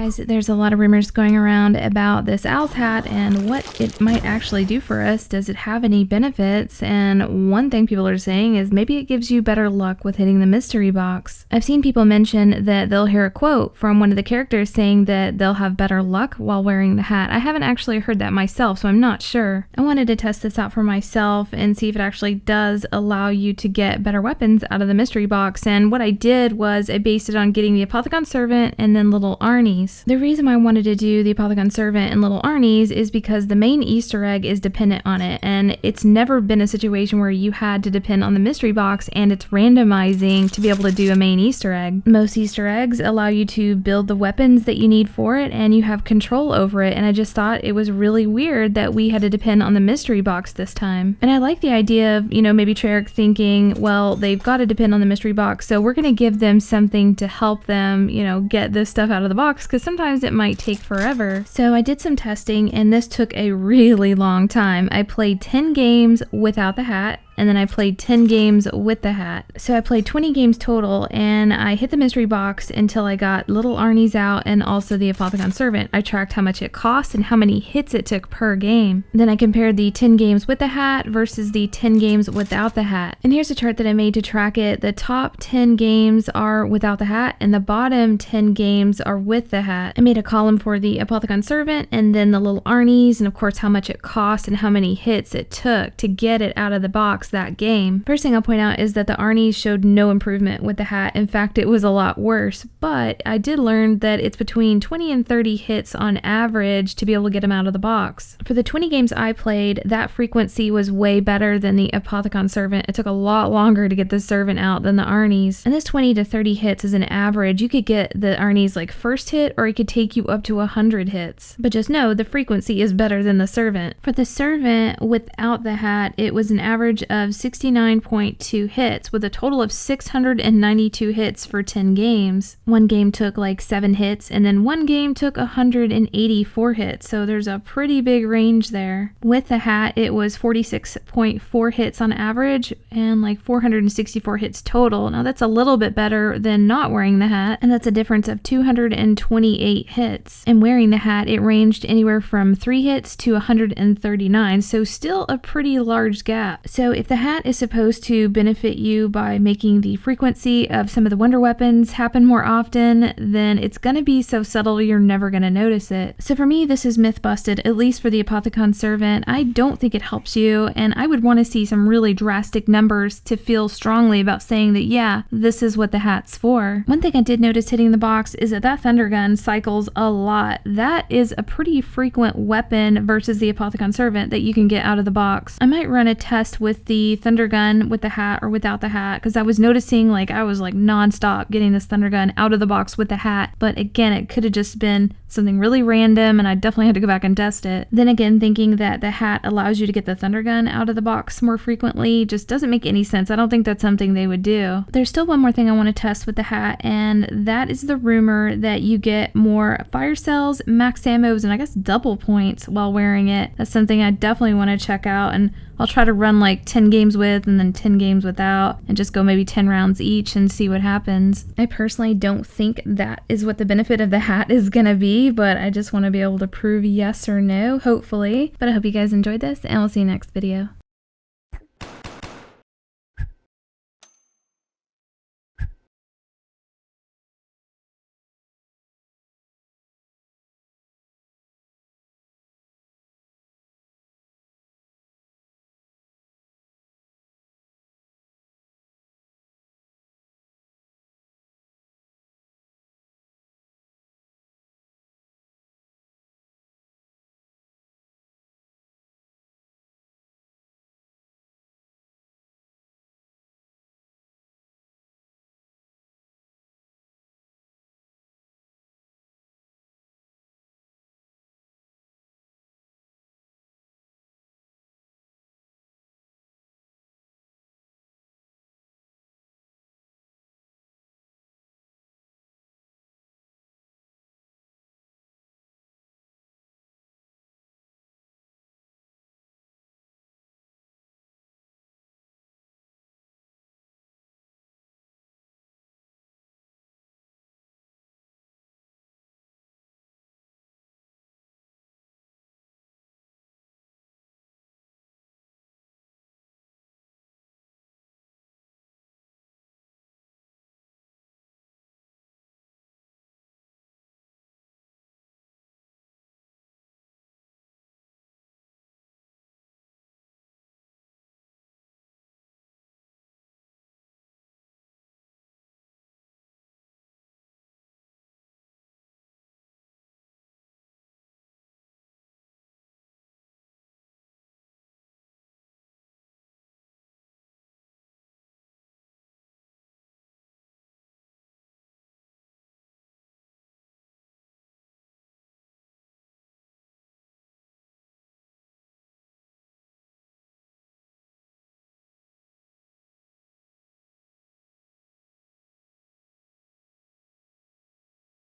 Guys, there's a lot of rumors going around about this owl's hat and what it might actually do for us. Does it have any benefits? And one thing people are saying is maybe it gives you better luck with hitting the mystery box. I've seen people mention that they'll hear a quote from one of the characters saying that they'll have better luck while wearing the hat. I haven't actually heard that myself, so I'm not sure. I wanted to test this out for myself and see if it actually does allow you to get better weapons out of the mystery box. And what I did was I based it on getting the Apothicon Servant and then Little Arnie's. The reason I wanted to do the Apothicon Servant and Little Arnie's is because the main Easter egg is dependent on it, and it's never been a situation where you had to depend on the mystery box and it's randomizing to be able to do a main Easter egg. Most Easter eggs allow you to build the weapons that you need for it and you have control over it, and I just thought it was really weird that we had to depend on the mystery box this time. And I like the idea of, maybe Treyarch thinking, well, they've got to depend on the mystery box, so we're going to give them something to help them, get this stuff out of the box, because sometimes it might take forever. So I did some testing and this took a really long time. I played 10 games without the hat, and then I played 10 games with the hat. So I played 20 games total, and I hit the mystery box until I got Little Arnie's out and also the Apothicon Servant. I tracked how much it cost and how many hits it took per game. Then I compared the 10 games with the hat versus the 10 games without the hat. And here's a chart that I made to track it. The top 10 games are without the hat and the bottom 10 games are with the hat. I made a column for the Apothicon Servant and then the Little Arnie's, and of course how much it cost and how many hits it took to get it out of the box that game. First thing I'll point out is that the Arnie's showed no improvement with the hat. In fact, it was a lot worse, but I did learn that it's between 20 and 30 hits on average to be able to get them out of the box. For the 20 games I played, that frequency was way better than the Apothicon Servant. It took a lot longer to get the Servant out than the Arnie's. And this 20 to 30 hits is an average. You could get the Arnie's like first hit, or it could take you up to 100 hits. But just know the frequency is better than the Servant. For the Servant without the hat, it was an average of 69.2 hits with a total of 692 hits for 10 games. One game took like 7 hits and then one game took 184 hits, so there's a pretty big range there. With the hat, it was 46.4 hits on average and like 464 hits total. Now that's a little bit better than not wearing the hat, and that's a difference of 228 hits. And wearing the hat, it ranged anywhere from 3 hits to 139, so still a pretty large gap. So if the hat is supposed to benefit you by making the frequency of some of the wonder weapons happen more often, then it's gonna be so subtle you're never gonna notice it. So for me, this is myth busted, at least for the Apothicon Servant. I don't think it helps you, and I would want to see some really drastic numbers to feel strongly about saying that, yeah, this is what the hat's for. One thing I did notice hitting the box is that Thunder Gun cycles a lot. That is a pretty frequent weapon versus the Apothicon Servant that you can get out of the box. I might run a test with the Thunder Gun with the hat or without the hat, because I was noticing I was non-stop getting this Thunder Gun out of the box with the hat, but again, it could have just been something really random and I definitely had to go back and test it. Then again, thinking that the hat allows you to get the Thunder Gun out of the box more frequently just doesn't make any sense. I don't think that's something they would do. There's still one more thing I want to test with the hat, and that is the rumor that you get more fire cells, max ammos, and I guess double points while wearing it. That's something I definitely want to check out, and I'll try to run 10 games with and then 10 games without and just go maybe 10 rounds each and see what happens. I personally don't think that is what the benefit of the hat is gonna be, but I just want to be able to prove yes or no, hopefully. But I hope you guys enjoyed this, and we'll see you next video.